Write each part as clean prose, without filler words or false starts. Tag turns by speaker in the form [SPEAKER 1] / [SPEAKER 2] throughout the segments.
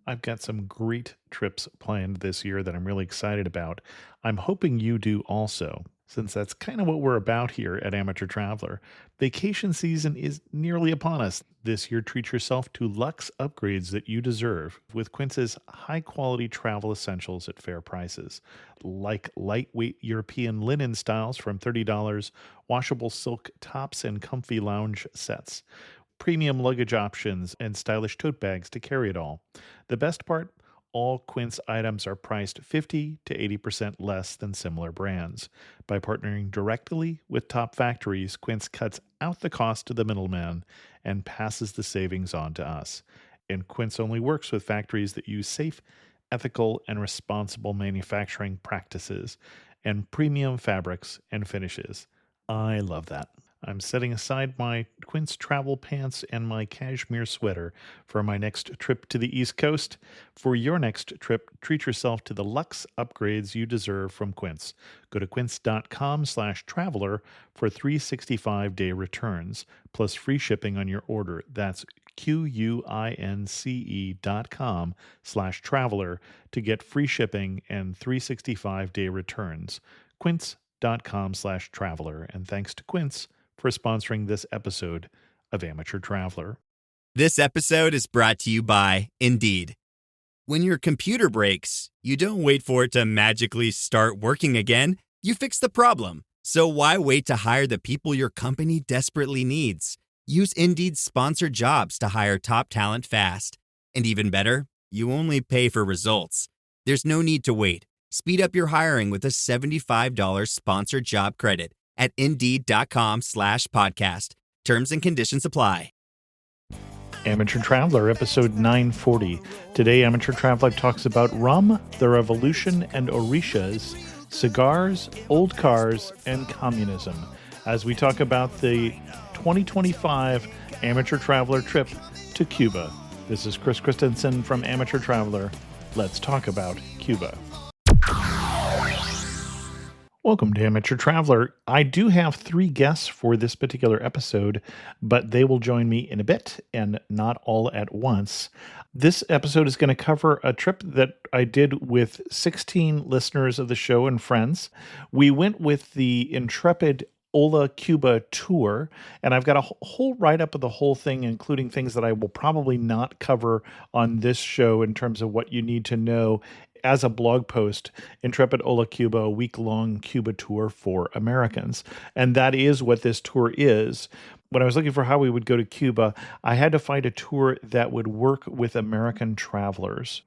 [SPEAKER 1] I've got some great trips planned this year that I'm really excited about. I'm hoping you do also, since that's kind of what we're about here at Amateur Traveler. Vacation season is nearly upon us. This year, treat yourself to luxe upgrades that you deserve with Quince's high quality travel essentials at fair prices, like lightweight European linen styles from $30, washable silk tops, and comfy lounge sets, premium luggage options, and stylish tote bags to carry it all. The best part? All Quince items are priced 50 to 80% less than similar brands. By partnering directly with top factories, Quince cuts out the cost to the middleman and passes the savings on to us. And Quince only works with factories that use safe, ethical, and responsible manufacturing practices and premium fabrics and finishes. I love that. I'm setting aside my Quince travel pants and my cashmere sweater for my next trip to the East Coast. For your next trip, treat yourself to the luxe upgrades you deserve from Quince. Go to quince.com/traveler for 365-day returns, plus free shipping on your order. That's QUINCE.com/traveler to get free shipping and 365-day returns. Quince.com/traveler. And thanks to Quince for sponsoring this episode of Amateur Traveler.
[SPEAKER 2] This episode is brought to you by Indeed. When your computer breaks, you don't wait for it to magically start working again. You fix the problem. So why wait to hire the people your company desperately needs? Use Indeed's sponsored jobs to hire top talent fast. And even better, you only pay for results. There's no need to wait. Speed up your hiring with a $75 sponsored job credit at Indeed.com/podcast. Terms and conditions apply.
[SPEAKER 1] Amateur Traveler, episode 940. Today, Amateur Traveler talks about rum, the revolution, and orishas, cigars, old cars, and communism, as we talk about the 2025 Amateur Traveler trip to Cuba. This is Chris Christensen from Amateur Traveler. Let's talk about Cuba. Welcome to Amateur Traveler. I do have 3 guests for this particular episode, but they will join me in a bit and not all at once. This episode is going to cover a trip that I did with 16 listeners of the show and friends. We went with the intrepid Hola, Cuba tour, and I've got a whole write-up of the whole thing, including things that I will probably not cover on this show in terms of what you need to know as a blog post, Intrepid Hola Cuba, a week-long Cuba tour for Americans. And that is what this tour is. When I was looking for how we would go to Cuba, I had to find a tour that would work with American travelers.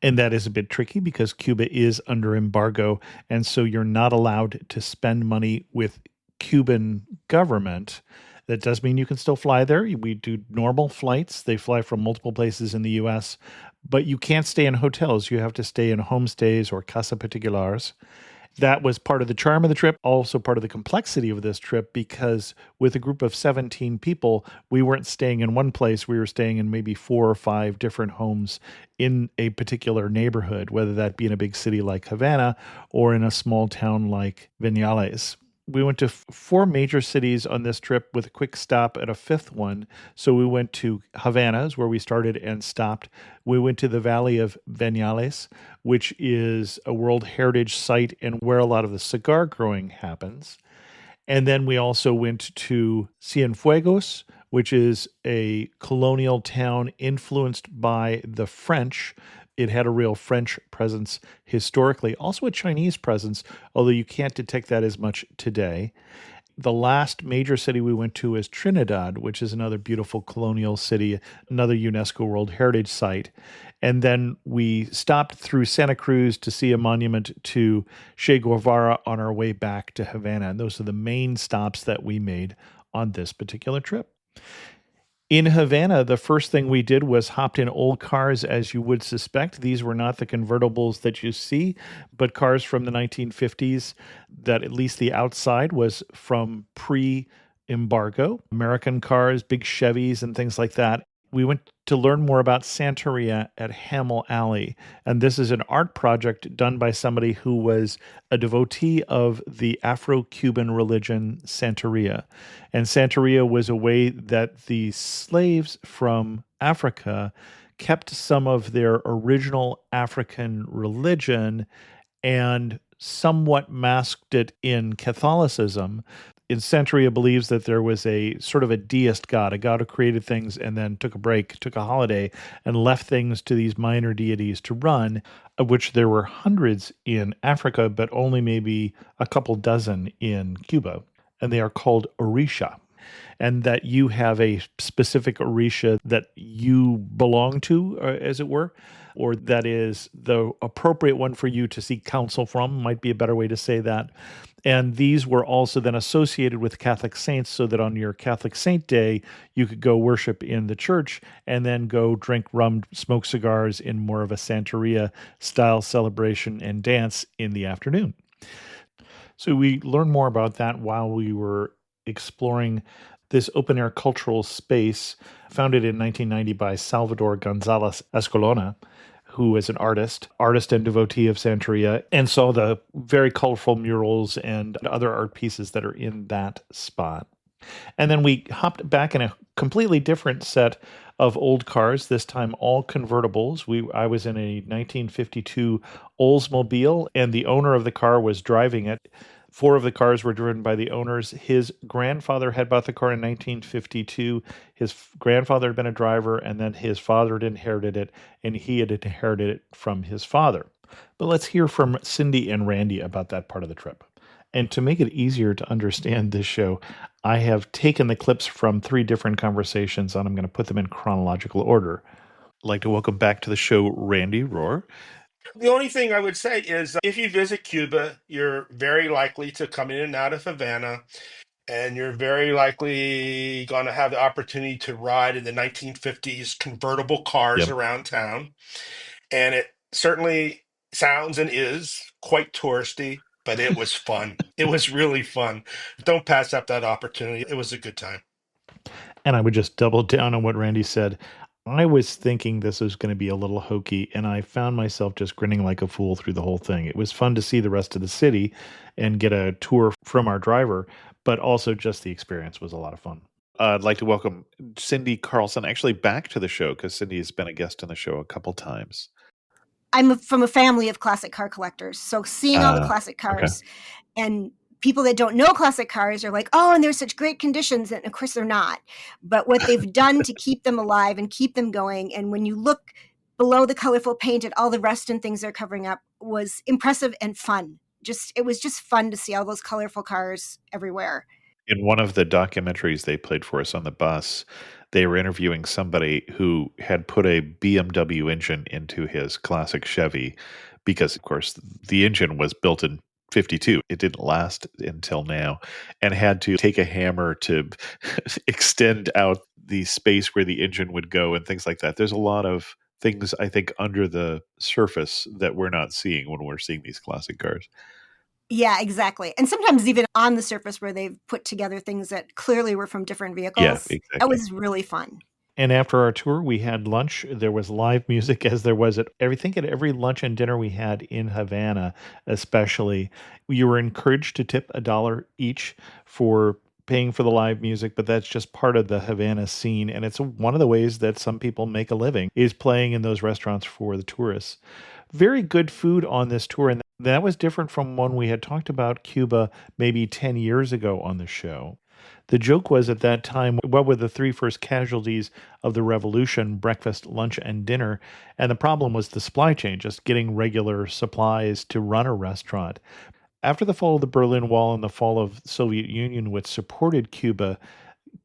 [SPEAKER 1] And that is a bit tricky because Cuba is under embargo, and so you're not allowed to spend money with Cuban government. That does mean you can still fly there. We do normal flights. They fly from multiple places in the U.S., but you can't stay in hotels. You have to stay in homestays or casa particulares. That was part of the charm of the trip, also part of the complexity of this trip, because with a group of 17 people, we weren't staying in one place. We were staying in maybe 4 or 5 different homes in a particular neighborhood, whether that be in a big city like Havana or in a small town like Vinales. We went to 4 major cities on this trip with a quick stop at a 5th one. So we went to Havana, where we started and stopped. We went to the Valley of Vinales, which is a World Heritage Site and where a lot of the cigar growing happens. And then we also went to Cienfuegos, which is a colonial town influenced by the French. It had a real French presence historically, also a Chinese presence, although you can't detect that as much today. The last major city we went to is Trinidad, which is another beautiful colonial city, another UNESCO World Heritage Site. And then we stopped through Santa Cruz to see a monument to Che Guevara on our way back to Havana. And those are the main stops that we made on this particular trip. In Havana, the first thing we did was hopped in old cars, as you would suspect. These were not the convertibles that you see, but cars from the 1950s that at least the outside was from pre-embargo. American cars, big Chevys and things like that. We went to learn more about Santeria at Hamel Alley. And this is an art project done by somebody who was a devotee of the Afro-Cuban religion Santeria. And Santeria was a way that the slaves from Africa kept some of their original African religion and somewhat masked it in Catholicism. In Santeria believes that there was a sort of a deist god, a god who created things and then took a break, took a holiday, and left things to these minor deities to run, of which there were hundreds in Africa, but only maybe a couple dozen in Cuba. And they are called Orisha, and that you have a specific Orisha that you belong to, as it were, or that is the appropriate one for you to seek counsel from, might be a better way to say that. And these were also then associated with Catholic saints, so that on your Catholic saint day, you could go worship in the church and then go drink rum, smoke cigars in more of a Santeria style celebration and dance in the afternoon. So we learned more about that while we were exploring this open air cultural space founded in 1990 by Salvador Gonzalez Escalona, who is an artist and devotee of Santeria, and saw the very colorful murals and other art pieces that are in that spot. And then we hopped back in a completely different set of old cars, this time all convertibles. I was in a 1952 Oldsmobile, and the owner of the car was driving it. Four of the cars were driven by the owners. His grandfather had bought the car in 1952. His grandfather had been a driver, and then his father had inherited it, and he had inherited it from his father. But let's hear from Cindy and Randy about that part of the trip. And to make it easier to understand this show, I have taken the clips from three different conversations and I'm going to put them in chronological order. I'd like to welcome back to the show Randy Rohr.
[SPEAKER 3] The only thing I would say is if you visit Cuba, you're very likely to come in and out of Havana, and you're very likely going to have the opportunity to ride in the 1950s convertible cars
[SPEAKER 1] Yep.
[SPEAKER 3] around town. And it certainly sounds and is quite touristy, but it was fun. It was really fun. Don't pass up that opportunity. It was a good time.
[SPEAKER 1] And I would just double down on what Randy said. I was thinking this was going to be a little hokey, and I found myself just grinning like a fool through the whole thing. It was fun to see the rest of the city and get a tour from our driver, but also just the experience was a lot of fun. I'd like to welcome Cindy Carlson actually back to the show because Cindy has been a guest on the show a couple times.
[SPEAKER 4] I'm from a family of classic car collectors, so seeing all the classic cars and people that don't know classic cars are like, oh, and they're such great conditions. And of course they're not. But what they've done to keep them alive and keep them going, and when you look below the colorful paint at all the rust and things they're covering up, was impressive and fun. It was just fun to see all those colorful cars everywhere.
[SPEAKER 1] In one of the documentaries they played for us on the bus, they were interviewing somebody who had put a BMW engine into his classic Chevy because, of course, the engine was built in 52. It didn't last until now, and had to take a hammer to extend out the space where the engine would go and things like that. There's a lot of things, I think, under the surface that we're not seeing when we're seeing these classic cars.
[SPEAKER 4] Yeah, exactly. And sometimes even on the surface where they've put together things that clearly were from different vehicles.
[SPEAKER 1] Yeah, exactly.
[SPEAKER 4] That was really fun.
[SPEAKER 1] And after our tour, we had lunch. There was live music, as there was at every lunch and dinner we had in Havana, especially. You were encouraged to tip $1 each for paying for the live music, but that's just part of the Havana scene. And it's one of the ways that some people make a living is playing in those restaurants for the tourists. Very good food on this tour. And that was different from one we had talked about Cuba maybe 10 years ago on the show. The joke was at that time, what were the three first casualties of the revolution? Breakfast, lunch, and dinner. And the problem was the supply chain, just getting regular supplies to run a restaurant. After the fall of the Berlin Wall and the fall of the Soviet Union, which supported Cuba,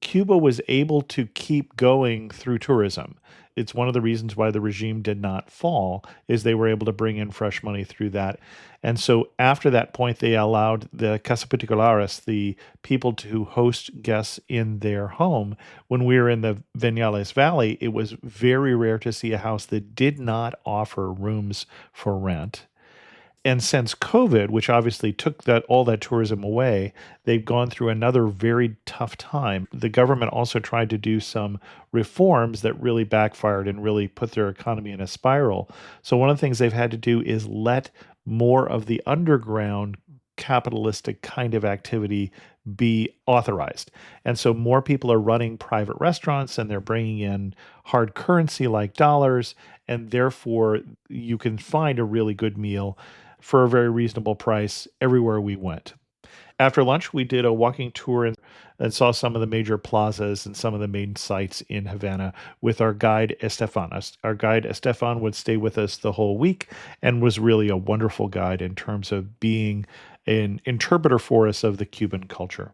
[SPEAKER 1] Cuba was able to keep going through tourism. It's one of the reasons why the regime did not fall, is they were able to bring in fresh money through that. And so after that point, they allowed the Casa Particulares, the people, to host guests in their home. When we were in the Vinales Valley, it was very rare to see a house that did not offer rooms for rent. And since COVID, which obviously took all that tourism away, they've gone through another very tough time. The government also tried to do some reforms that really backfired and really put their economy in a spiral. So one of the things they've had to do is let more of the underground capitalistic kind of activity be authorized. And so more people are running private restaurants and they're bringing in hard currency like dollars. And therefore, you can find a really good meal for a very reasonable price everywhere we went. After lunch, we did a walking tour and saw some of the major plazas and some of the main sites in Havana with our guide Estefan. Our guide Estefan would stay with us the whole week and was really a wonderful guide in terms of being an interpreter for us of the Cuban culture.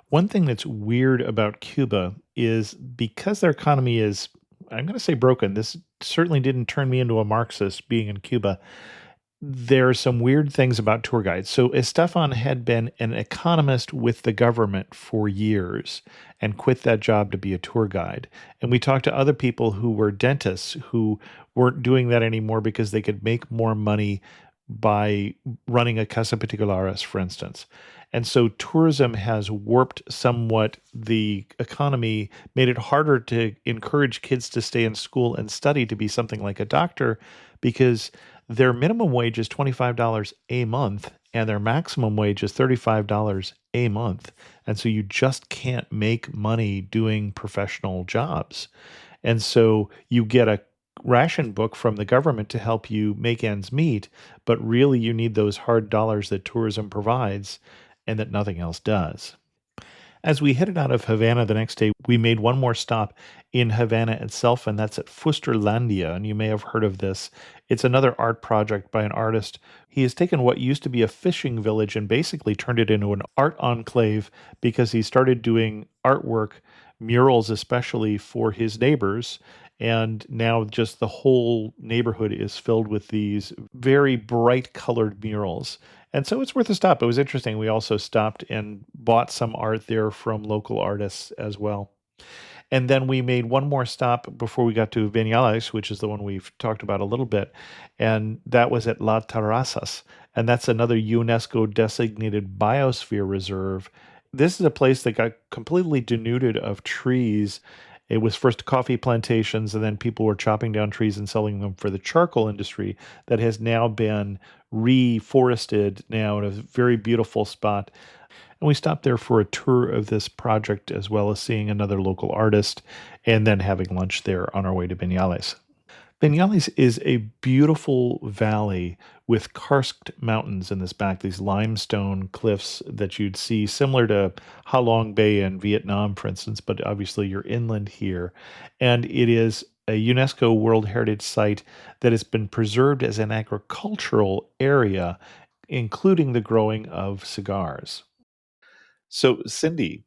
[SPEAKER 1] One thing that's weird about Cuba is because their economy is, I'm going to say broken. This certainly didn't turn me into a Marxist being in Cuba. There are some weird things about tour guides. So Estefan had been an economist with the government for years and quit that job to be a tour guide. And we talked to other people who were dentists who weren't doing that anymore because they could make more money by running a Casa Particulares, for instance. And so tourism has warped somewhat the economy, made it harder to encourage kids to stay in school and study to be something like a doctor because their minimum wage is $25 a month and their maximum wage is $35 a month. And so you just can't make money doing professional jobs. And so you get a ration book from the government to help you make ends meet, but really you need those hard dollars that tourism provides and that nothing else does. As we headed out of Havana the next day, we made one more stop in Havana itself, and that's at Fusterlandia. And you may have heard of this. It's another art project by an artist. He has taken what used to be a fishing village and basically turned it into an art enclave because he started doing artwork, murals especially, for his neighbors. And now just the whole neighborhood is filled with these very bright colored murals. And so it's worth a stop. It was interesting. We also stopped and bought some art there from local artists as well. And then we made one more stop before we got to Vinales, which is the one we've talked about a little bit. And that was at La Terrazas. And that's another UNESCO designated biosphere reserve. This is a place that got completely denuded of trees. It was first coffee plantations, and then people were chopping down trees and selling them for the charcoal industry that has now been reforested now in a very beautiful spot. And we stopped there for a tour of this project as well as seeing another local artist and then having lunch there on our way to Vinales. Vinales is a beautiful valley with karst mountains in this back, these limestone cliffs that you'd see similar to Ha Long Bay in Vietnam, for instance, but obviously you're inland here. And it is a UNESCO World Heritage Site that has been preserved as an agricultural area, including the growing of cigars. So, Cindy,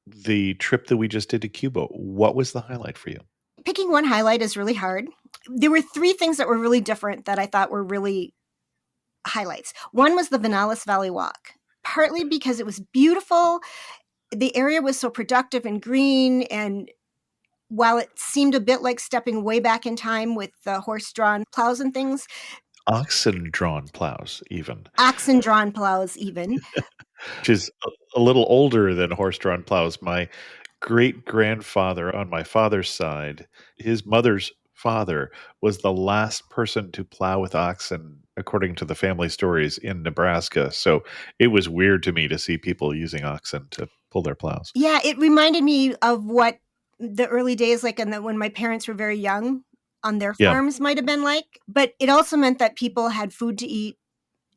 [SPEAKER 1] the trip that we just did to Cuba, what was the highlight for you?
[SPEAKER 4] Picking one highlight is really hard. There were three things that were really different that I thought were really highlights. One was the Vinales Valley Walk, partly because it was beautiful. The area was so productive and green, and while it seemed a bit like stepping way back in time with the horse-drawn plows and things.
[SPEAKER 1] Oxen-drawn plows, even.
[SPEAKER 4] Oxen-drawn plows, even.
[SPEAKER 1] Which is a little older than horse-drawn plows. My great-grandfather on my father's side, his mother's father was the last person to plow with oxen, according to the family stories, in Nebraska. So it was weird to me to see people using oxen to pull their plows.
[SPEAKER 4] Yeah, it reminded me of what the early days, like when my parents were very young, on their farms might have been like. But it also meant that people had food to eat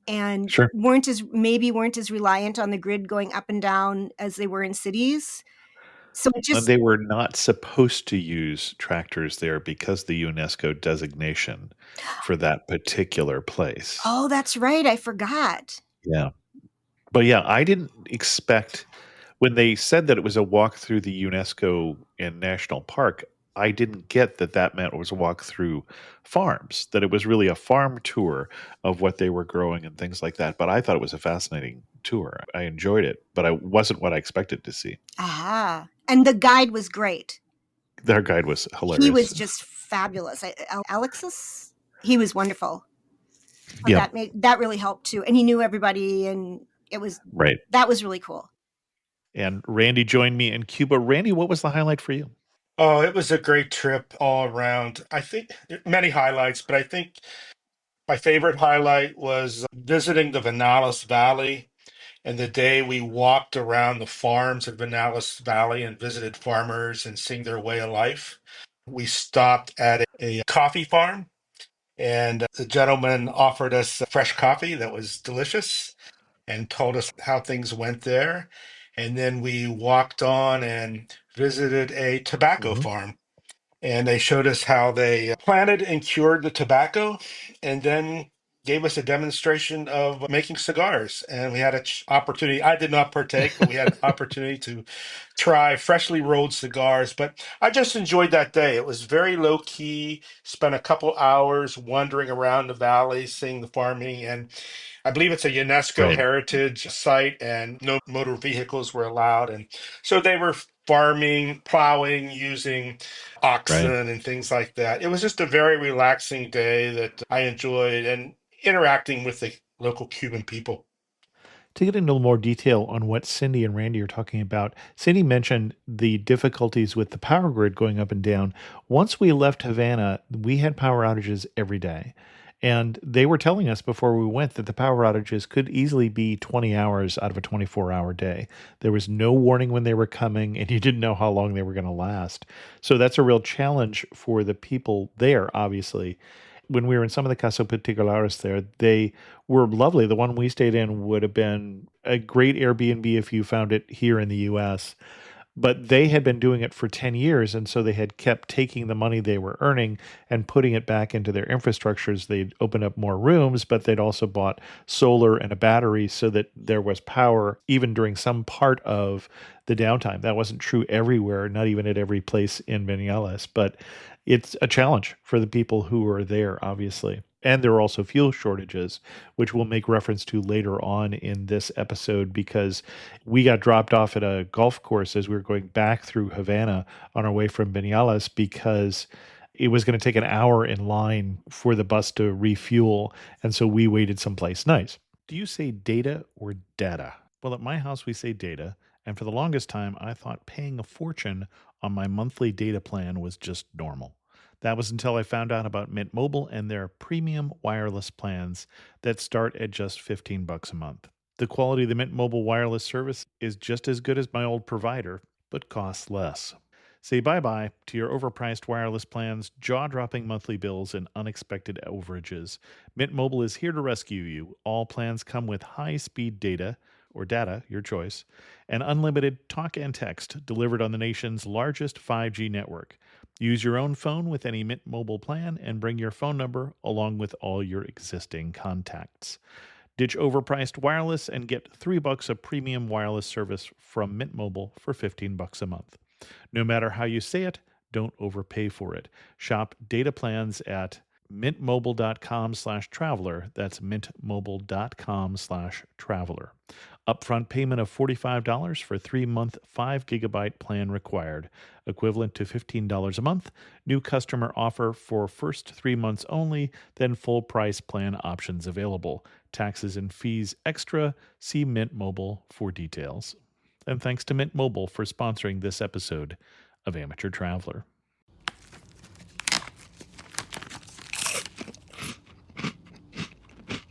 [SPEAKER 4] and weren't as reliant on the grid going up and down as they were in cities. So
[SPEAKER 1] and they were not supposed to use tractors there because the UNESCO designation for that particular place.
[SPEAKER 4] Oh, that's right. I forgot.
[SPEAKER 1] Yeah. But yeah, I didn't expect when they said that it was a walk through the UNESCO and National Park, I didn't get that that meant it was a walk through farms, that it was really a farm tour of what they were growing and things like that. But I thought it was a fascinating tour. I enjoyed it, but it wasn't what I expected to see.
[SPEAKER 4] Ah, and the guide was great.
[SPEAKER 1] Their guide was hilarious.
[SPEAKER 4] He was just fabulous. Alexis, he was wonderful.
[SPEAKER 1] Yeah.
[SPEAKER 4] That really helped too. And he knew everybody, and it was
[SPEAKER 1] right.
[SPEAKER 4] That was really cool.
[SPEAKER 1] And Randy joined me in Cuba. Randy, what was the highlight for you?
[SPEAKER 3] Oh, it was a great trip all around. I think many highlights, but I think my favorite highlight was visiting the Vinales Valley. And the day we walked around the farms in Vanellis Valley and visited farmers and seeing their way of life, we stopped at a coffee farm, and the gentleman offered us fresh coffee that was delicious and told us how things went there. And then we walked on and visited a tobacco
[SPEAKER 1] Mhm.
[SPEAKER 3] farm. And they showed us how they planted and cured the tobacco and then gave us a demonstration of making cigars. And we had an opportunity. I did not partake, but we had an opportunity to try freshly rolled cigars. But I just enjoyed that day. It was very low key. Spent a couple hours wandering around the valley, seeing the farming, and I believe it's a UNESCO
[SPEAKER 1] Right.
[SPEAKER 3] heritage site, and no motor vehicles were allowed. And so they were farming, plowing, using
[SPEAKER 1] Right.
[SPEAKER 3] oxen and things like that. It was just a very relaxing day that I enjoyed, and interacting with the local Cuban people.
[SPEAKER 1] To get into more detail on what Cindy and Randy are talking about, Cindy mentioned the difficulties with the power grid going up and down. Once we left Havana, we had power outages every day. And they were telling us before we went that the power outages could easily be 20 hours out of a 24-hour day. There was no warning when they were coming, and you didn't know how long they were going to last. So that's a real challenge for the people there, obviously. When we were in some of the Casa Particulares there, they were lovely. The one we stayed in would have been a great Airbnb if you found it here in the US. But they had been doing it for 10 years, and so they had kept taking the money they were earning and putting it back into their infrastructures. They'd opened up more rooms, but they'd also bought solar and a battery so that there was power even during some part of the downtime. That wasn't true everywhere, not even at every place in Vinales, but it's a challenge for the people who are there, obviously. And there are also fuel shortages, which we'll make reference to later on in this episode because we got dropped off at a golf course as we were going back through Havana on our way from Vinales because it was going to take an hour in line for the bus to refuel. And so we waited someplace nice. Do you say data or data? Well, at my house, we say data. And for the longest time, I thought paying a fortune on my monthly data plan was just normal. That was until I found out about Mint Mobile and their premium wireless plans that start at just $15 a month. The quality of the Mint Mobile wireless service is just as good as my old provider, but costs less. Say bye-bye to your overpriced wireless plans, jaw-dropping monthly bills, and unexpected overages. Mint Mobile is here to rescue you. All plans come with high-speed data, or data, your choice, and unlimited talk and text delivered on the nation's largest 5G network. Use your own phone with any Mint Mobile plan and bring your phone number along with all your existing contacts. Ditch overpriced wireless and get $3 of premium wireless service from Mint Mobile for $15 a month. No matter how you say it, don't overpay for it. Shop data plans at mintmobile.com/traveler. That's mintmobile.com/traveler. Upfront payment of $45 for 3-month 5 gigabyte plan required, equivalent to $15 a month. New customer offer for first 3 months only, then full price plan options available. Taxes and fees extra. See Mint Mobile for details. And thanks to Mint Mobile for sponsoring this episode of Amateur Traveler.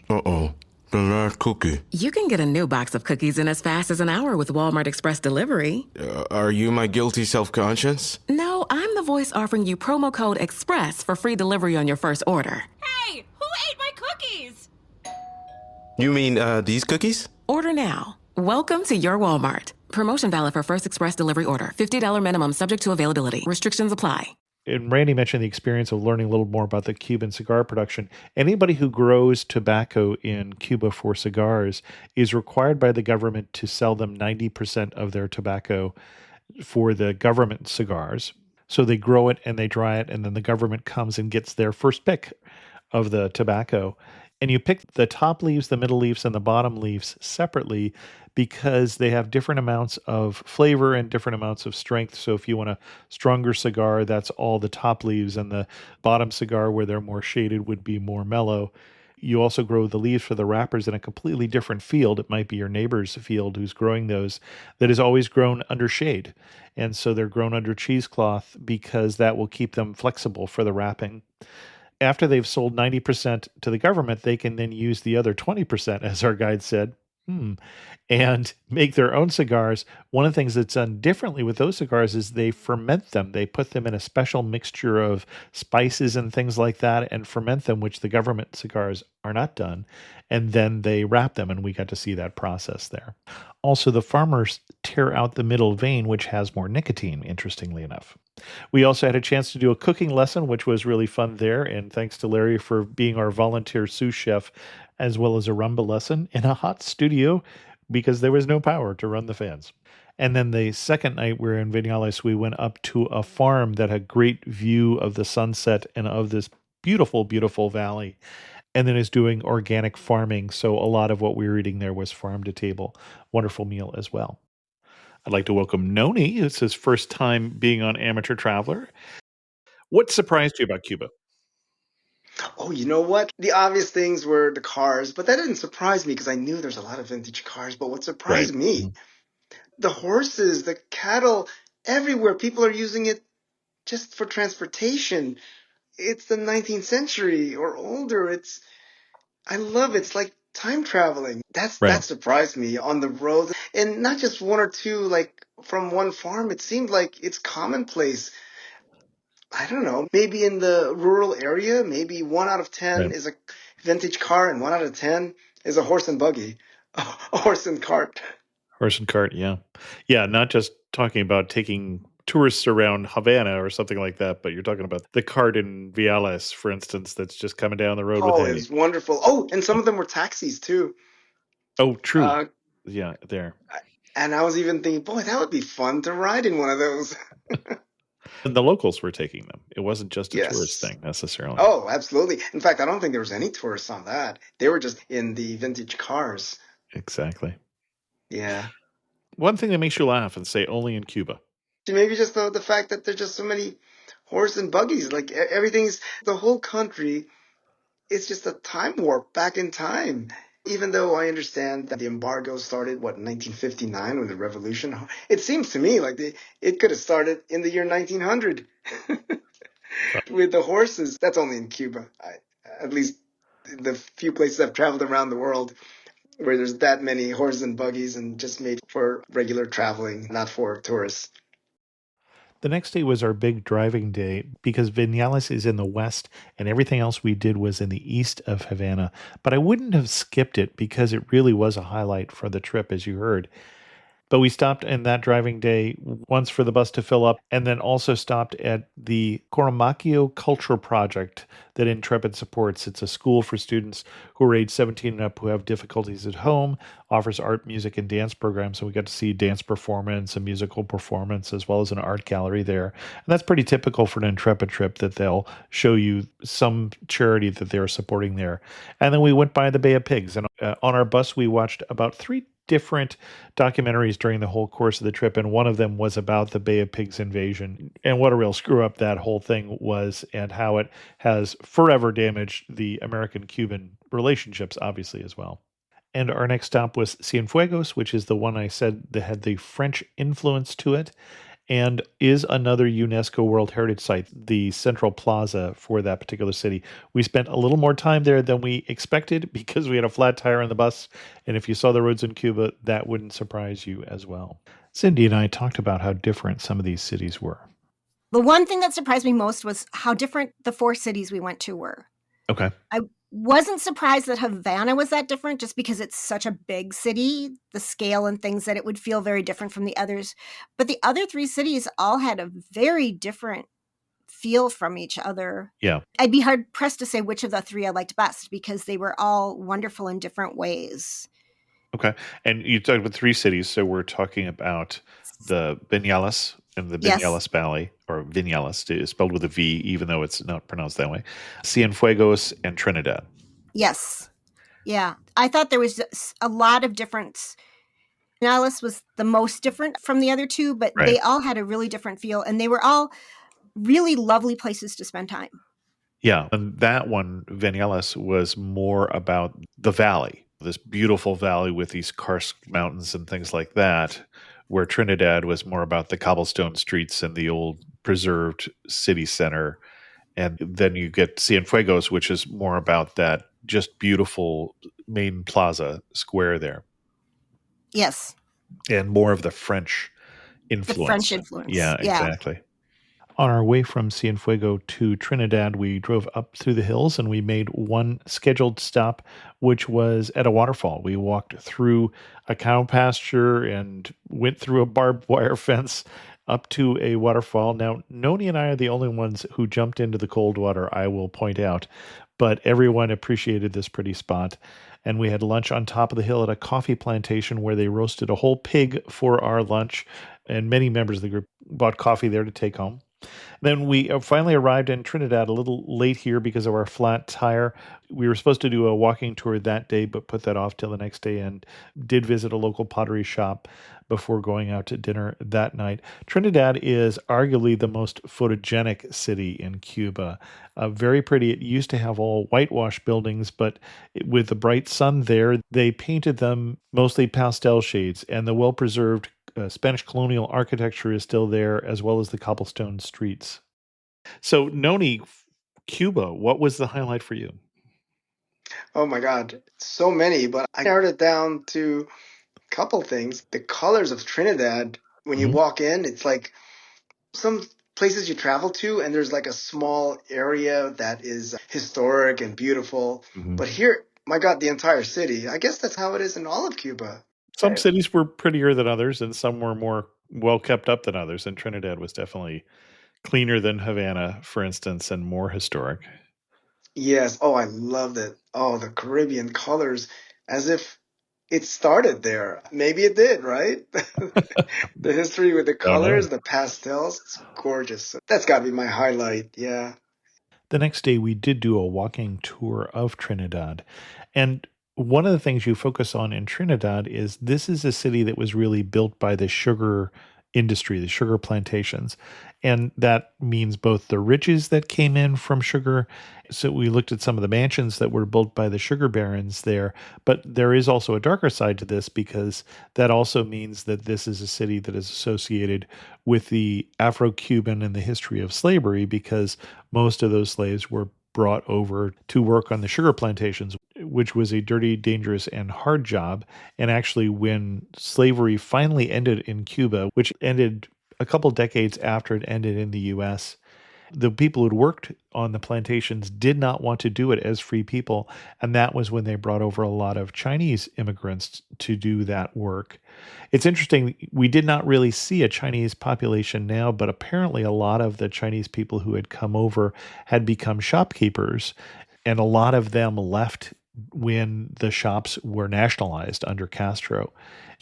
[SPEAKER 5] Uh-oh. The last cookie.
[SPEAKER 6] You can get a new box of cookies in as fast as an hour with Walmart Express Delivery.
[SPEAKER 5] Are you my guilty self-conscience?
[SPEAKER 6] No, I'm the voice offering you promo code EXPRESS for free delivery on your first order.
[SPEAKER 7] Hey, who ate my cookies?
[SPEAKER 5] You mean, these cookies?
[SPEAKER 6] Order now. Welcome to your Walmart. Promotion valid for first express delivery order. $50 minimum subject to availability. Restrictions apply.
[SPEAKER 1] And Randy mentioned the experience of learning a little more about the Cuban cigar production. Anybody who grows tobacco in Cuba for cigars is required by the government to sell them 90% of their tobacco for the government cigars. So they grow it and they dry it, and then the government comes and gets their first pick of the tobacco. And you pick the top leaves, the middle leaves, and the bottom leaves separately because they have different amounts of flavor and different amounts of strength. So if you want a stronger cigar, that's all the top leaves, and the bottom cigar, where they're more shaded, would be more mellow. You also grow the leaves for the wrappers in a completely different field. It might be your neighbor's field who's growing those, that is always grown under shade. And so they're grown under cheesecloth because that will keep them flexible for the wrapping. After they've sold 90% to the government, they can then use the other 20%, as our guide said, and make their own cigars. One of the things that's done differently with those cigars is they ferment them. They put them in a special mixture of spices and things like that and ferment them, which the government cigars are not done. And then they wrap them, and we got to see that process there. Also, the farmers tear out the middle vein, which has more nicotine, interestingly enough. We also had a chance to do a cooking lesson, which was really fun there. And thanks to Larry for being our volunteer sous chef, as well as a rumba lesson in a hot studio because there was no power to run the fans. And then the second night we were in Vinales, we went up to a farm that had great view of the sunset and of this beautiful, beautiful valley. And then is doing organic farming. So a lot of what we were eating there was farm to table. Wonderful meal as well. I'd like to welcome Noni. It's his first time being on Amateur Traveler. What surprised you about Cuba?
[SPEAKER 8] Oh, you know what? The obvious things were the cars, but that didn't surprise me because I knew there's a lot of vintage cars. But what surprised me, the horses, the cattle, everywhere. People are using it just for transportation. It's the 19th century or older. I love it. It's like time traveling. That surprised me on the roads. And not just one or two, like from one farm. It seemed like it's commonplace. I don't know, maybe in the rural area, maybe 1 out of 10 is a vintage car and 1 out of 10 is a horse and buggy, a horse and cart.
[SPEAKER 1] Horse and cart, yeah. Yeah, not just talking about taking tourists around Havana or something like that, but you're talking about the cart in Viales, for instance, that's just coming down the road with hay.
[SPEAKER 8] It's wonderful. Oh, and some of them were taxis too.
[SPEAKER 1] Oh, true. Yeah, there.
[SPEAKER 8] And I was even thinking, boy, that would be fun to ride in one of those.
[SPEAKER 1] And the locals were taking them. It wasn't just a tourist thing necessarily.
[SPEAKER 8] Oh, absolutely. In fact, I don't think there was any tourists on that. They were just in the vintage cars.
[SPEAKER 1] Exactly.
[SPEAKER 8] Yeah.
[SPEAKER 1] One thing that makes you laugh and say only in Cuba.
[SPEAKER 8] Maybe just the fact that there's just so many horse and buggies. Like the whole country, it's just a time warp back in time. Even though I understand that the embargo started, in 1959 with the revolution, it seems to me like it could have started in the year 1900 with the horses. That's only in Cuba. At least the few places I've traveled around the world where there's that many horses and buggies and just made for regular traveling, not for tourists.
[SPEAKER 1] The next day was our big driving day because Vinales is in the west and everything else we did was in the east of Havana. But I wouldn't have skipped it because it really was a highlight for the trip, as you heard. But we stopped in that driving day once for the bus to fill up, and then also stopped at the Coramacchio Culture Project that Intrepid supports. It's a school for students who are age 17 and up who have difficulties at home, offers art, music, and dance programs. So we got to see dance performance, a musical performance, as well as an art gallery there. And that's pretty typical for an Intrepid trip, that they'll show you some charity that they're supporting there. And then we went by the Bay of Pigs, and on our bus we watched about 3 different documentaries during the whole course of the trip, and one of them was about the Bay of Pigs invasion and what a real screw up that whole thing was, and how it has forever damaged the American-Cuban relationships, obviously, as well. And our next stop was Cienfuegos, which is the one I said that had the French influence to it, and is another UNESCO World Heritage Site, the central plaza for that particular city. We spent a little more time there than we expected because we had a flat tire on the bus, and if you saw the roads in Cuba, that wouldn't surprise you as well. Cindy and I talked about how different some of these cities were.
[SPEAKER 4] The one thing that surprised me most was how different the 4 cities we went to were.
[SPEAKER 1] Okay.
[SPEAKER 4] I wasn't surprised that Havana was that different just because it's such a big city, the scale and things, that it would feel very different from the others. But the other 3 cities all had a very different feel from each other.
[SPEAKER 1] Yeah.
[SPEAKER 4] I'd be hard pressed to say which of the 3 I liked best because they were all wonderful in different ways.
[SPEAKER 1] Okay. And you talked about 3 cities, so we're talking about the Vinales and the Vinales Valley, or Vinales, is spelled with a V, even though it's not pronounced that way. Cienfuegos and Trinidad.
[SPEAKER 4] Yes. Yeah. I thought there was a lot of difference. Vinales was the most different from the other 2, but they all had a really different feel, and they were all really lovely places to spend time.
[SPEAKER 1] Yeah. And that one, Vinales, was more about the valley, this beautiful valley with these karst mountains and things like that, where Trinidad was more about the cobblestone streets and the old preserved city center. And then you get Cienfuegos, which is more about that just beautiful main plaza square there.
[SPEAKER 4] Yes.
[SPEAKER 1] And more of the French influence.
[SPEAKER 4] The French influence.
[SPEAKER 1] Yeah, exactly. On our way from Cienfuegos to Trinidad, we drove up through the hills and we made one scheduled stop, which was at a waterfall. We walked through a cow pasture and went through a barbed wire fence up to a waterfall. Now, Noni and I are the only ones who jumped into the cold water, I will point out, but everyone appreciated this pretty spot. And we had lunch on top of the hill at a coffee plantation where they roasted a whole pig for our lunch. And many members of the group bought coffee there to take home. Then we finally arrived in Trinidad a little late here because of our flat tire. We were supposed to do a walking tour that day, but put that off till the next day and did visit a local pottery shop before going out to dinner that night. Trinidad is arguably the most photogenic city in Cuba. Very pretty. It used to have all whitewash buildings, but with the bright sun there, they painted them mostly pastel shades, and the well-preserved Spanish colonial architecture is still there, as well as the cobblestone streets. So, Noni, Cuba, what was the highlight for you?
[SPEAKER 8] Oh my God, so many, but I narrowed it down to a couple things. The colors of Trinidad, when you walk in, it's like some places you travel to, and there's like a small area that is historic and beautiful. But here, my God, the entire city. I guess that's how it is in all of Cuba.
[SPEAKER 1] Some cities were prettier than others, and some were more well kept up than others. And Trinidad was definitely cleaner than Havana, for instance, and more historic.
[SPEAKER 8] Yes. Oh, I loved it. Oh, the Caribbean colors, as if it started there. Maybe it did, right? The history with the colors, the pastels, it's gorgeous. That's got to be my highlight. Yeah.
[SPEAKER 1] The next day, we did do a walking tour of Trinidad. And one of the things you focus on in Trinidad is this is a city that was really built by the sugar industry, the sugar plantations. And that means both the riches that came in from sugar. So we looked at some of the mansions that were built by the sugar barons there. But there is also a darker side to this because that also means that this is a city that is associated with the Afro-Cuban and the history of slavery because most of those slaves were brought over to work on the sugar plantations, which was a dirty, dangerous, and hard job. And actually, when slavery finally ended in Cuba, which ended a couple decades after it ended in the U.S., the people who'd worked on the plantations did not want to do it as free people. And that was when they brought over a lot of Chinese immigrants to do that work. It's interesting, we did not really see a Chinese population now, but apparently a lot of the Chinese people who had come over had become shopkeepers, and a lot of them left when the shops were nationalized under Castro.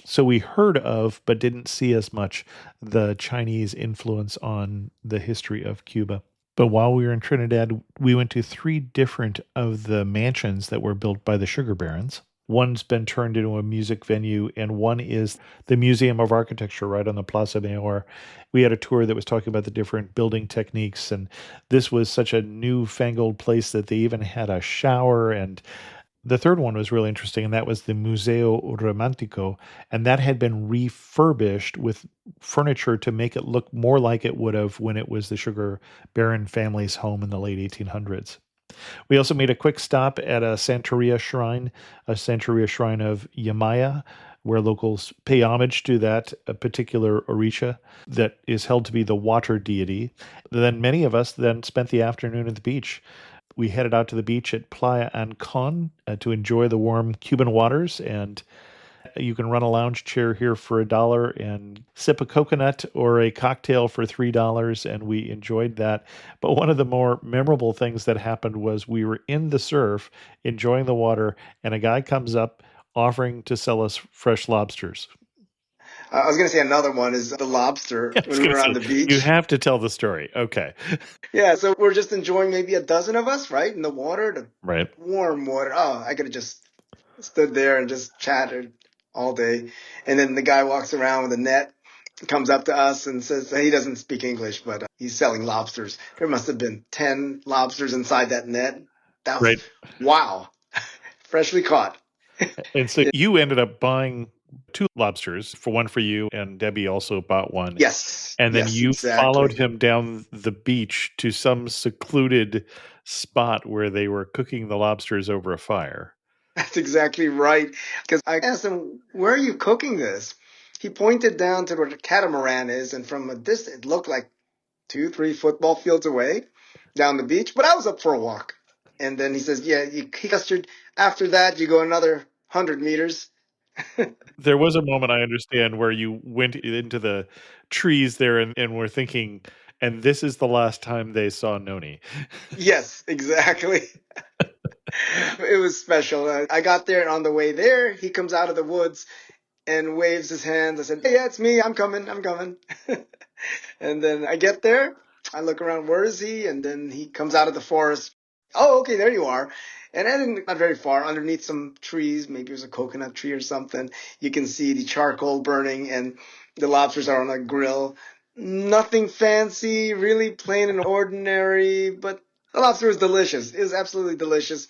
[SPEAKER 1] So we heard of, but didn't see as much, the Chinese influence on the history of Cuba. But while we were in Trinidad, we went to 3 different of the mansions that were built by the sugar barons. One's been turned into a music venue, and one is the Museum of Architecture right on the Plaza Mayor. We had a tour that was talking about the different building techniques, and this was such a newfangled place that they even had a shower. And the third one was really interesting, and that was the Museo Romantico, and that had been refurbished with furniture to make it look more like it would have when it was the sugar baron family's home in the late 1800s. We also made a quick stop at a Santeria shrine of Yamaya, where locals pay homage to that particular orisha that is held to be the water deity. Then many of us then spent the afternoon at the beach. We headed out to the beach at Playa Ancon to enjoy the warm Cuban waters, and you can run a lounge chair here for $1 and sip a coconut or a cocktail for $3, and we enjoyed that. But one of the more memorable things that happened was we were in the surf, enjoying the water, and a guy comes up offering to sell us fresh lobsters.
[SPEAKER 8] I was going to say another one is the lobster when we were on the beach.
[SPEAKER 1] You have to tell the story. Okay.
[SPEAKER 8] Yeah, so we're just enjoying maybe a dozen of us, right? In the water, the warm water. Oh, I could have just stood there and just chatted all day. And then the guy walks around with a net, comes up to us and says, he doesn't speak English, but he's selling lobsters. There must have been 10 lobsters inside that net. Wow. Freshly caught.
[SPEAKER 1] And so you ended up buying 2 lobsters, one for you, and Debbie also bought one.
[SPEAKER 8] Yes.
[SPEAKER 1] And then you followed him down the beach to some secluded spot where they were cooking the lobsters over a fire.
[SPEAKER 8] That's exactly right. Because I asked him, where are you cooking this? He pointed down to where the catamaran is, and from a distance, it looked like 2, 3 football fields away down the beach. But I was up for a walk. And then he says, yeah, he custard. After that, you go another 100 meters.
[SPEAKER 1] There was a moment, I understand, where you went into the trees there and were thinking, and this is the last time they saw Noni.
[SPEAKER 8] Yes, exactly. It was special. I got there, and on the way there, he comes out of the woods and waves his hands. I said, hey, yeah, it's me. I'm coming. And then I get there. I look around. Where is he? And then he comes out of the forest. Oh, okay, there you are. And I didn't, not very far, underneath some trees. Maybe it was a coconut tree or something. You can see the charcoal burning, and the lobsters are on a grill. Nothing fancy, really plain and ordinary, but the lobster was delicious. It was absolutely delicious.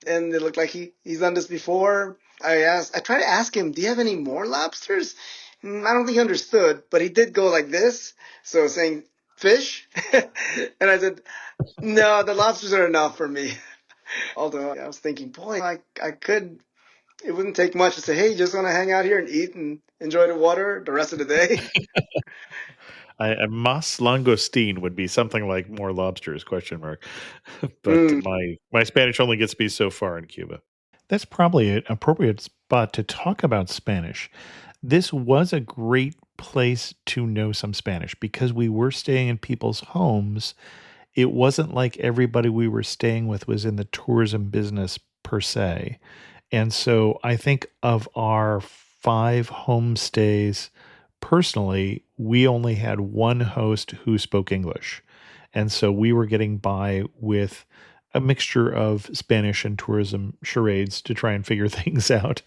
[SPEAKER 8] And it looked like he's done this before. I tried to ask him, do you have any more lobsters? I don't think he understood, but he did go like this. So saying, fish? And I said, no, the lobsters are enough for me. Although I was thinking, boy, I could, it wouldn't take much to say, hey, just want to hang out here and eat and enjoy the water the rest of the day.
[SPEAKER 1] A mas langostine would be something like more lobsters, question mark. But my Spanish only gets me so far in Cuba. That's probably an appropriate spot to talk about Spanish. This was a great place to know some Spanish because we were staying in people's homes. It wasn't like everybody we were staying with was in the tourism business per se. And so I think of our 5 homestays, personally, we only had one host who spoke English. And so we were getting by with a mixture of Spanish and tourism charades to try and figure things out.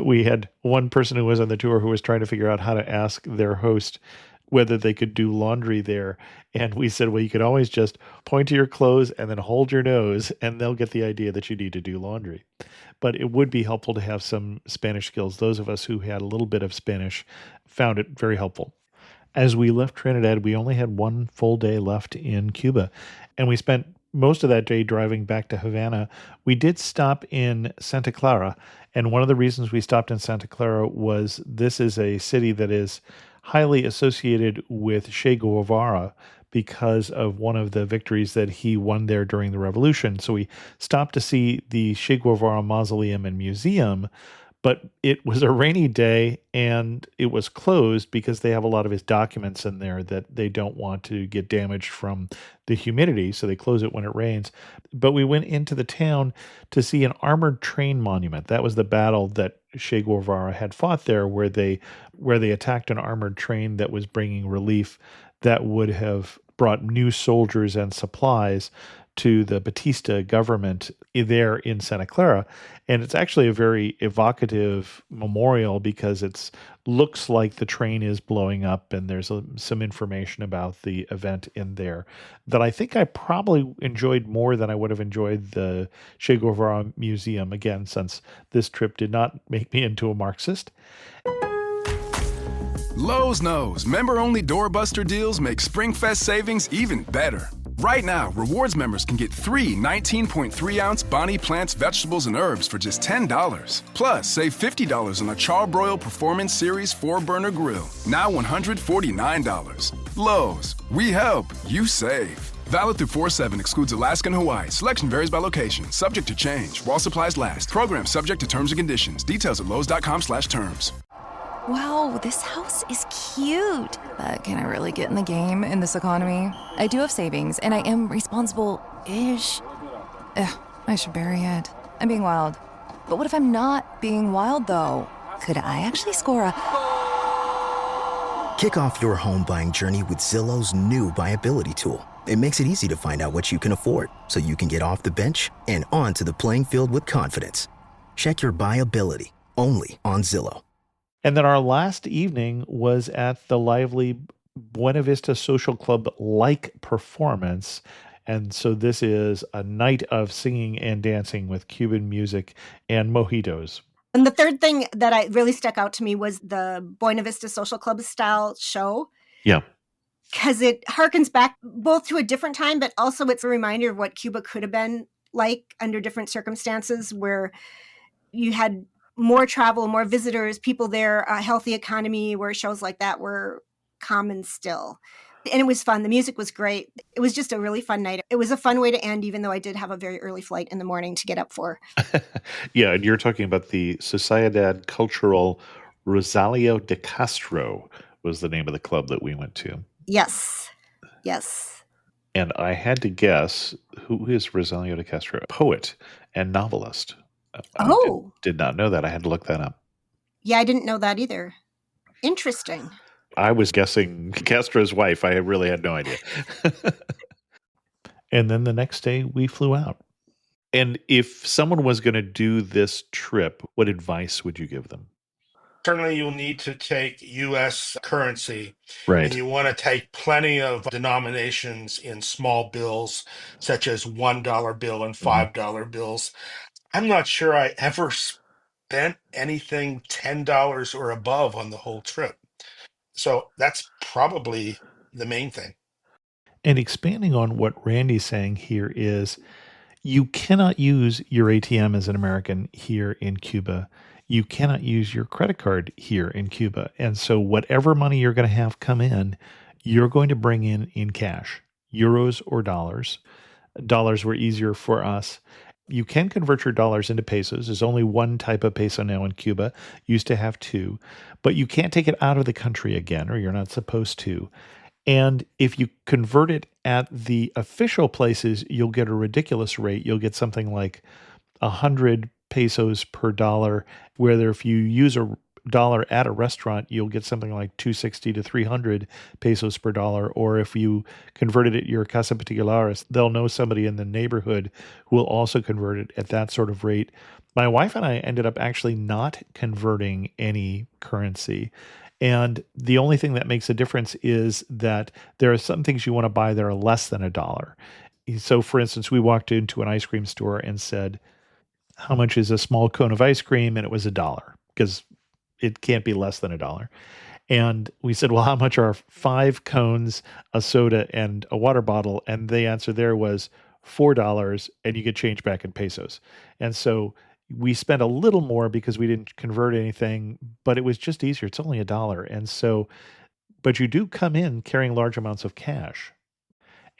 [SPEAKER 1] We had one person who was on the tour who was trying to figure out how to ask their host whether they could do laundry there. And we said, well, you could always just point to your clothes and then hold your nose, and they'll get the idea that you need to do laundry. But it would be helpful to have some Spanish skills. Those of us who had a little bit of Spanish found it very helpful. As we left Trinidad, we only had one full day left in Cuba, and we spent most of that day driving back to Havana. We did stop in Santa Clara, and one of the reasons we stopped in Santa Clara was this is a city that is highly associated with Che Guevara because of one of the victories that he won there during the revolution. So we stopped to see the Che Guevara Mausoleum and Museum, but it was a rainy day and it was closed because they have a lot of his documents in there that they don't want to get damaged from the humidity, so they close it when it rains. But we went into the town to see an armored train monument. That was the battle that Che Guevara had fought there, where they attacked an armored train that was bringing relief that would have brought new soldiers and supplies to the Batista government there in Santa Clara. And it's actually a very evocative memorial because it looks like the train is blowing up, and there's some information about the event in there that I think I probably enjoyed more than I would have enjoyed the Che Guevara Museum, again, since this trip did not make me into a Marxist.
[SPEAKER 9] Lowe's knows member-only doorbuster deals make SpringFest savings even better. Right now, rewards members can get 3 19.3-ounce Bonnie Plants vegetables and herbs for just $10. Plus, save $50 on a Charbroil Performance Series 4-burner grill, now $149. Lowe's, we help, you save. Valid through 4/7, excludes Alaska and Hawaii. Selection varies by location, subject to change. While supplies last. Program subject to terms and conditions. Details at lowes.com/terms.
[SPEAKER 10] Wow, this house is cute. But can I really get in the game in this economy? I do have savings, and I am responsible-ish. I should bury it. I'm being wild. But what if I'm not being wild, though? Could I actually score a...
[SPEAKER 11] Kick off your home buying journey with Zillow's new BuyAbility tool. It makes it easy to find out what you can afford, so you can get off the bench and onto the playing field with confidence. Check your BuyAbility, only on Zillow.
[SPEAKER 1] And then our last evening was at the lively Buena Vista Social Club-like performance. And so this is a night of singing and dancing with Cuban music and mojitos.
[SPEAKER 4] And the third thing that really stuck out to me was the Buena Vista Social Club style show.
[SPEAKER 1] Yeah.
[SPEAKER 4] Because it harkens back both to a different time, but also it's a reminder of what Cuba could have been like under different circumstances, where you had more travel, more visitors, people there, a healthy economy where shows like that were common still. And it was fun. The music was great. It was just a really fun night. It was a fun way to end, even though I did have a very early flight in the morning to get up for.
[SPEAKER 1] Yeah, and you're talking about the Sociedad Cultural Rosario de Castro was the name of the club that we went to.
[SPEAKER 4] Yes. Yes.
[SPEAKER 1] And I had to guess, who is Rosario de Castro? Poet and novelist. I did not know that. I had to look that up.
[SPEAKER 4] Yeah, I didn't know that either. Interesting.
[SPEAKER 1] I was guessing Castro's wife. I really had no idea. And then the next day we flew out. And if someone was going to do this trip, what advice would you give them?
[SPEAKER 3] Certainly, you'll need to take U.S. currency.
[SPEAKER 1] Right.
[SPEAKER 3] And you want to take plenty of denominations in small bills, such as $1 bill and $5 bills. I'm not sure I ever spent anything $10 or above on the whole trip. So that's probably the main thing.
[SPEAKER 1] And expanding on what Randy's saying here is, you cannot use your ATM as an American here in Cuba. You cannot use your credit card here in Cuba. And so whatever money you're going to have come in, you're going to bring in cash, euros or dollars. Dollars were easier for us. You can convert your dollars into pesos. There's only one type of peso now in Cuba. Used to have two, but you can't take it out of the country again, or you're not supposed to. And if you convert it at the official places, you'll get a ridiculous rate. You'll get something like 100 pesos per dollar, whether if you use a dollar at a restaurant, you'll get something like 260 to 300 pesos per dollar. Or if you converted it at your Casa Particulares, they'll know somebody in the neighborhood who will also convert it at that sort of rate. My wife and I ended up actually not converting any currency. And the only thing that makes a difference is that there are some things you want to buy that are less than $1. So, for instance, we walked into an ice cream store and said, how much is a small cone of ice cream? And it was $1 because it can't be less than $1. And we said, well, how much are 5 cones, a soda, and a water bottle? And the answer there was $4, and you get change back in pesos. And so we spent a little more because we didn't convert anything, but it was just easier. It's only $1. And so, but you do come in carrying large amounts of cash.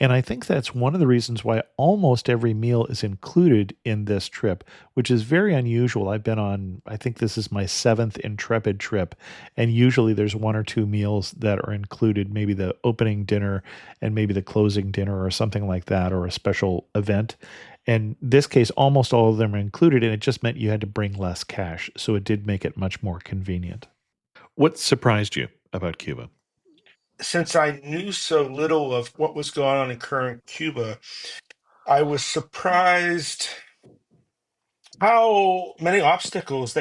[SPEAKER 1] And I think that's one of the reasons why almost every meal is included in this trip, which is very unusual. I've been on, I think this is my 7th Intrepid trip, and usually there's 1 or 2 meals that are included, maybe the opening dinner and maybe the closing dinner or something like that, or a special event. In this case, almost all of them are included, and it just meant you had to bring less cash. So it did make it much more convenient. What surprised you about Cuba?
[SPEAKER 3] Since I knew so little of what was going on in current Cuba, I was surprised how many obstacles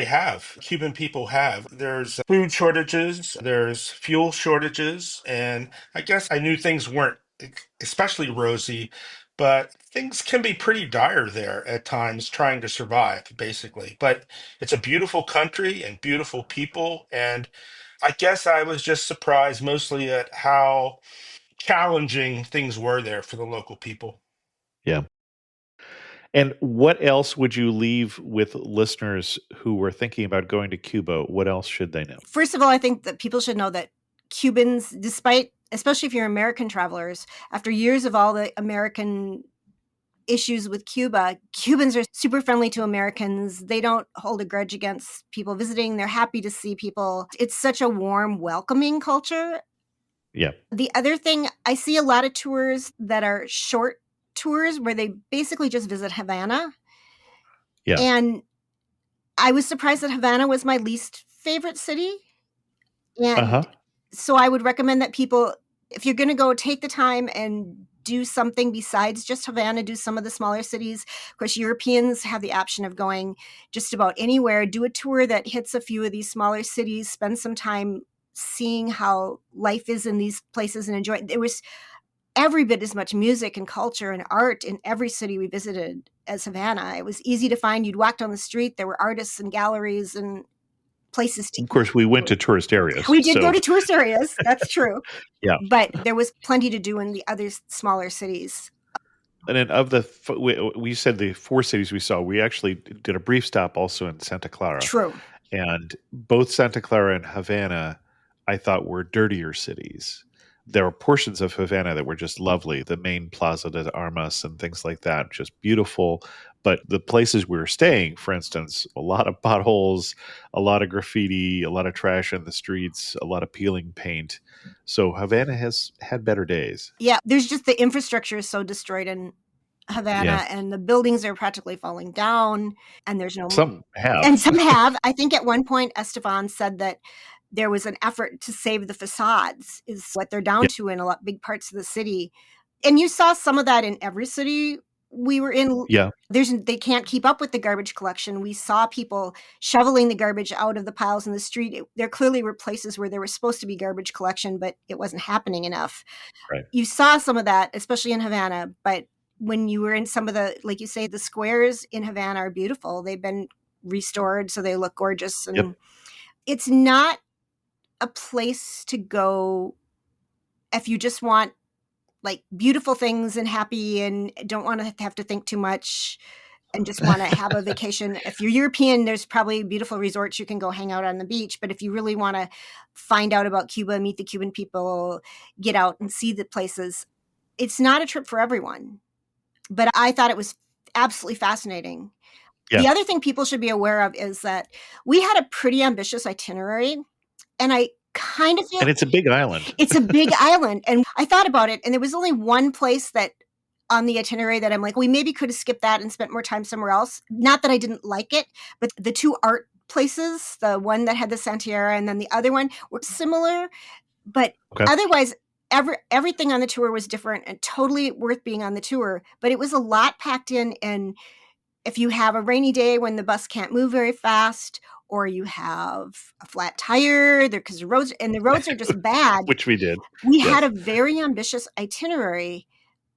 [SPEAKER 3] Cuban people have. There's food shortages, there's fuel shortages, and I guess I knew things weren't especially rosy, but things can be pretty dire there at times trying to survive, basically. But it's a beautiful country and beautiful people, and I guess I was just surprised mostly at how challenging things were there for the local people.
[SPEAKER 1] Yeah. And what else would you leave with listeners who were thinking about going to Cuba? What else should they know?
[SPEAKER 4] First of all, I think that people should know that Cubans, despite, especially if you're American travelers, after years of all the American issues with Cuba, Cubans are super friendly to Americans. They don't hold a grudge against people visiting. They're happy to see people. It's such a warm, welcoming culture.
[SPEAKER 1] Yeah.
[SPEAKER 4] The other thing, I see a lot of tours that are short tours where they basically just visit Havana.
[SPEAKER 1] Yeah.
[SPEAKER 4] And I was surprised that Havana was my least favorite city. And so I would recommend that people, if you're going to go, take the time and do something besides just Havana, do some of the smaller cities. Of course, Europeans have the option of going just about anywhere. Do a tour that hits a few of these smaller cities, spend some time seeing how life is in these places and enjoy it. There was every bit as much music and culture and art in every city we visited as Havana. It was easy to find. You'd walk down the street, there were artists and galleries and places to
[SPEAKER 1] Of course, we went to tourist areas.
[SPEAKER 4] We did go to tourist areas. That's true.
[SPEAKER 1] Yeah.
[SPEAKER 4] But there was plenty to do in the other smaller cities.
[SPEAKER 1] And then of the, we said the 4 cities we saw, we actually did a brief stop also in Santa Clara.
[SPEAKER 4] True.
[SPEAKER 1] And both Santa Clara and Havana, I thought, were dirtier cities. There were portions of Havana that were just lovely. The main Plaza de Armas and things like that, just beautiful. But the places we were staying, for instance, a lot of potholes, a lot of graffiti, a lot of trash in the streets, a lot of peeling paint. So Havana has had better days.
[SPEAKER 4] Yeah, there's just the infrastructure is so destroyed in Havana, and the buildings are practically falling down, and there's no.
[SPEAKER 1] Some have.
[SPEAKER 4] And some have. I think at one point Esteban said that there was an effort to save the facades, is what they're down to in a lot big parts of the city. And you saw some of that in every city we were in.
[SPEAKER 1] Yeah.
[SPEAKER 4] They can't keep up with the garbage collection. We saw people shoveling the garbage out of the piles in the street. There clearly were places where there was supposed to be garbage collection, but it wasn't happening enough.
[SPEAKER 1] Right.
[SPEAKER 4] You saw some of that, especially in Havana, but when you were in some of the, like you say, the squares in Havana are beautiful. They've been restored, so they look gorgeous. And it's not a place to go if you just want like beautiful things and happy and don't want to have to think too much and just want to have a vacation. If you're European, there's probably beautiful resorts you can go hang out on the beach. But if you really want to find out about Cuba, meet the Cuban people, get out and see the places, it's not a trip for everyone. But I thought it was absolutely fascinating. Yeah. The other thing people should be aware of is that we had a pretty ambitious itinerary, and I kind of feel...
[SPEAKER 1] And it's a big island.
[SPEAKER 4] It's a big island. And I thought about it, and there was only one place that on the itinerary that I'm like, we maybe could have skipped that and spent more time somewhere else. Not that I didn't like it, but the two art places, the one that had the Santiera and then the other one, were similar. But otherwise, everything on the tour was different and totally worth being on the tour. But it was a lot packed in. And if you have a rainy day when the bus can't move very fast, or you have a flat tire, because the roads are just bad.
[SPEAKER 1] Which we did.
[SPEAKER 4] We had a very ambitious itinerary,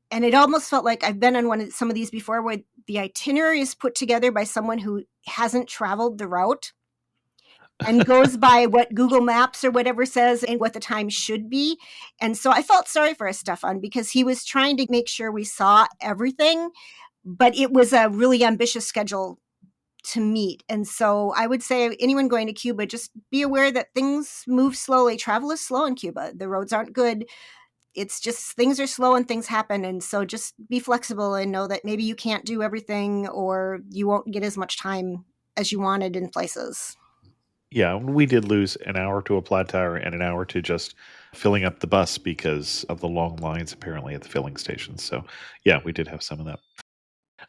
[SPEAKER 4] and it almost felt like I've been on some of these before, where the itinerary is put together by someone who hasn't traveled the route and goes by what Google Maps or whatever says and what the time should be. And so I felt sorry for Estefan because he was trying to make sure we saw everything, but it was a really ambitious schedule to meet. And so I would say anyone going to Cuba, just be aware that things move slowly. Travel is slow in Cuba. The roads aren't good. It's just things are slow and things happen. And so just be flexible and know that maybe you can't do everything or you won't get as much time as you wanted in places.
[SPEAKER 1] Yeah, we did lose an hour to a flat tire and an hour to just filling up the bus because of the long lines apparently at the filling stations. So yeah, we did have some of that.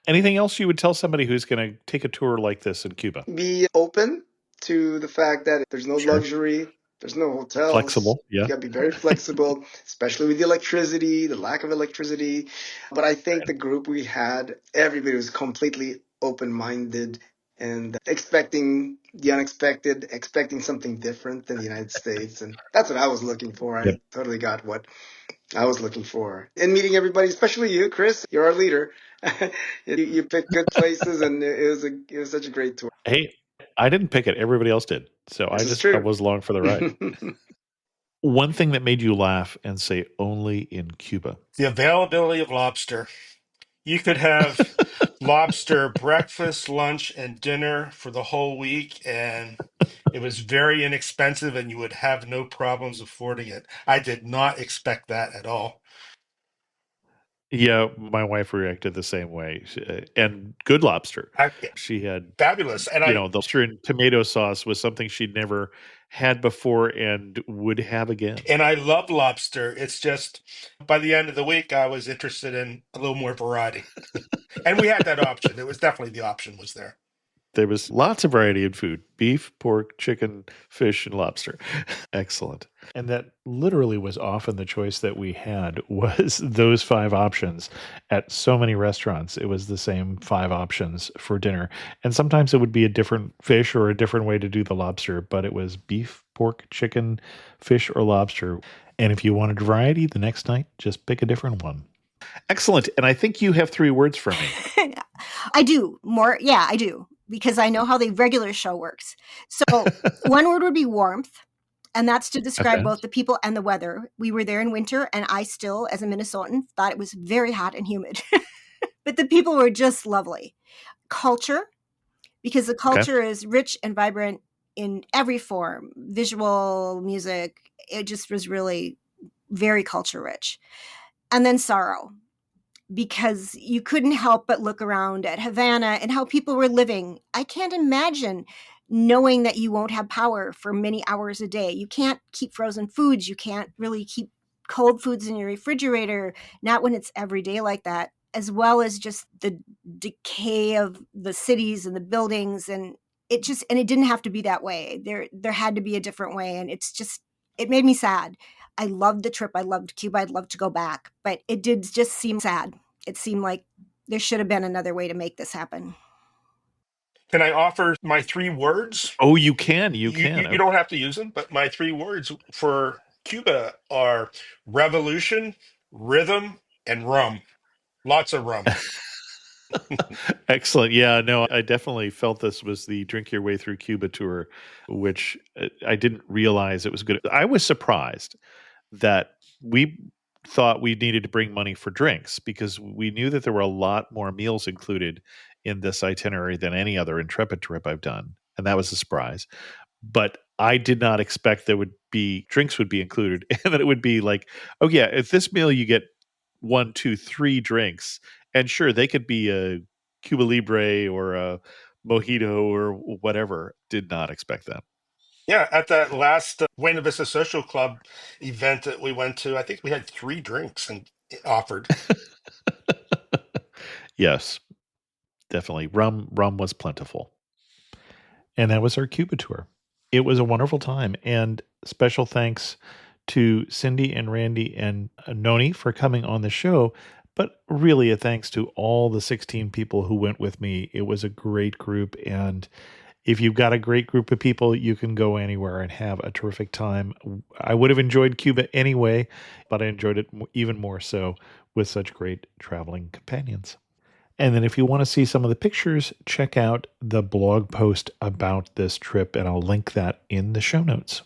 [SPEAKER 1] Anything else you would tell somebody who's going to take a tour like this in Cuba?
[SPEAKER 8] Be open to the fact that there's no luxury, there's no hotels.
[SPEAKER 1] Flexible, yeah.
[SPEAKER 8] You got to be very flexible, especially with the electricity, the lack of electricity. But I think the group we had, everybody was completely open-minded and expecting the unexpected, expecting something different than the United States. And that's what I was looking for. I totally got what I was looking for. And meeting everybody, especially you, Chris, you're our leader. You picked good places, and it was such a great tour.
[SPEAKER 1] Hey, I didn't pick it. Everybody else did. So I was along for the ride. One thing that made you laugh and say only in Cuba.
[SPEAKER 3] The availability of lobster. You could have lobster breakfast, lunch, and dinner for the whole week, and it was very inexpensive, and you would have no problems affording it. I did not expect that at all.
[SPEAKER 1] Yeah, my wife reacted the same way, and good lobster. She had
[SPEAKER 3] fabulous, and
[SPEAKER 1] the lobster and tomato sauce was something she'd never had before and would have again.
[SPEAKER 3] And I love lobster. It's just by the end of the week, I was interested in a little more variety, and we had that option. It was definitely the option was there.
[SPEAKER 1] There was lots of variety in food: beef, pork, chicken, fish, and lobster. Excellent. And that literally was often the choice that we had was those 5 options at so many restaurants. It was the same 5 options for dinner. And sometimes it would be a different fish or a different way to do the lobster, but it was beef, pork, chicken, fish, or lobster. And if you wanted variety the next night, just pick a different one. Excellent. And I think you have 3 words for me.
[SPEAKER 4] I do. I do. Because I know how the regular show works. So one word would be warmth. And that's to describe both the people and the weather. We were there in winter, and I still, as a Minnesotan, thought it was very hot and humid. But the people were just lovely. Culture, because the culture is rich and vibrant in every form, visual, music. It just was really very culture rich. And then sorrow, because you couldn't help but look around at Havana and how people were living. I can't imagine knowing that you won't have power for many hours a day. You can't keep frozen foods. You can't really keep cold foods in your refrigerator, not when it's every day like that, as well as just the decay of the cities and the buildings. And it didn't have to be that way. There had to be a different way. And it made me sad. I loved the trip. I loved Cuba. I'd love to go back, but it did just seem sad. It seemed like there should have been another way to make this happen.
[SPEAKER 3] Can I offer my 3 words?
[SPEAKER 1] Oh, you can. You
[SPEAKER 3] You don't have to use them, but my 3 words for Cuba are revolution, rhythm, and rum. Lots of rum.
[SPEAKER 1] Excellent. Yeah, no, I definitely felt this was the Drink Your Way Through Cuba tour, which I didn't realize it was good. I was surprised that we thought we needed to bring money for drinks because we knew that there were a lot more meals included in this itinerary than any other Intrepid trip I've done. And that was a surprise. But I did not expect there would be drinks would be included and that it would be like, oh yeah, at this meal you get 1, 2, 3 drinks. And sure, they could be a Cuba Libre or a mojito or whatever. Did not expect that.
[SPEAKER 3] Yeah, at that last Buena Vista Social Club event that we went to, I think we had 3 drinks and offered.
[SPEAKER 1] Yes, definitely. Rum was plentiful. And that was our Cuba tour. It was a wonderful time. And special thanks to Cindy and Randy and Noni for coming on the show. But really a thanks to all the 16 people who went with me. It was a great group. And if you've got a great group of people, you can go anywhere and have a terrific time. I would have enjoyed Cuba anyway, but I enjoyed it even more so with such great traveling companions. And then if you want to see some of the pictures, check out the blog post about this trip, and I'll link that in the show notes.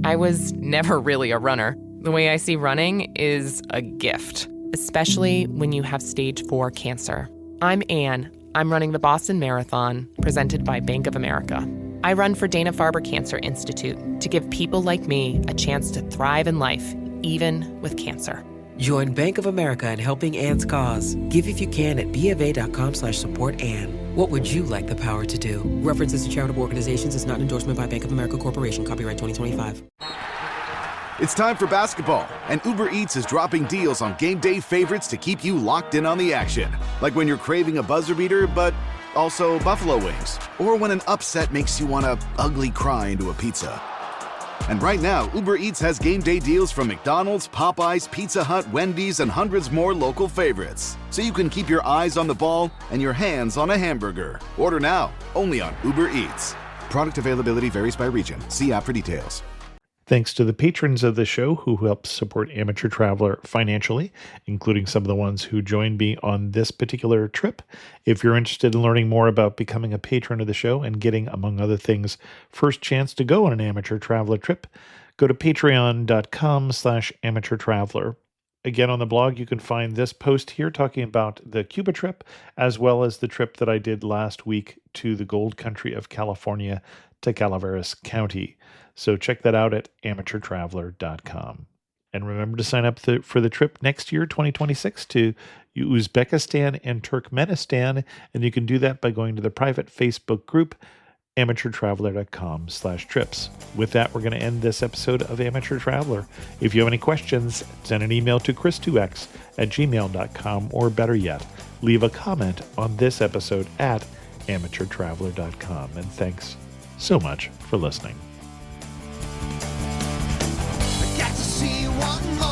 [SPEAKER 12] I was never really a runner. The way I see running is a gift, especially when you have stage 4 cancer. I'm Anne. I'm running the Boston Marathon, presented by Bank of America. I run for Dana-Farber Cancer Institute to give people like me a chance to thrive in life, even with cancer.
[SPEAKER 13] Join Bank of America in helping Anne's cause. Give if you can at BofA.com/supportAnne. What would you like the power to do? References to charitable organizations is not an endorsement by Bank of America Corporation. Copyright 2025.
[SPEAKER 14] It's time for basketball, and Uber Eats is dropping deals on game day favorites to keep you locked in on the action. Like when you're craving a buzzer beater, but also buffalo wings. Or when an upset makes you want to ugly cry into a pizza. And right now, Uber Eats has game day deals from McDonald's, Popeyes, Pizza Hut, Wendy's, and hundreds more local favorites. So you can keep your eyes on the ball and your hands on a hamburger. Order now, only on Uber Eats. Product availability varies by region. See app for details.
[SPEAKER 1] Thanks to the patrons of the show who help support Amateur Traveler financially, including some of the ones who joined me on this particular trip. If you're interested in learning more about becoming a patron of the show and getting, among other things, first chance to go on an Amateur Traveler trip, go to patreon.com/Amateur Traveler. Again, on the blog, you can find this post here talking about the Cuba trip, as well as the trip that I did last week to the Gold Country of California to Calaveras County. So check that out at amateurtraveler.com. And remember to sign up for the trip next year, 2026, to Uzbekistan and Turkmenistan. And you can do that by going to the private Facebook group, amateurtraveler.com/trips. With that, we're going to end this episode of Amateur Traveler. If you have any questions, send an email to chris2x@gmail.com, or better yet, leave a comment on this episode at amateurtraveler.com. And thanks so much for listening.
[SPEAKER 15] Got to see one more.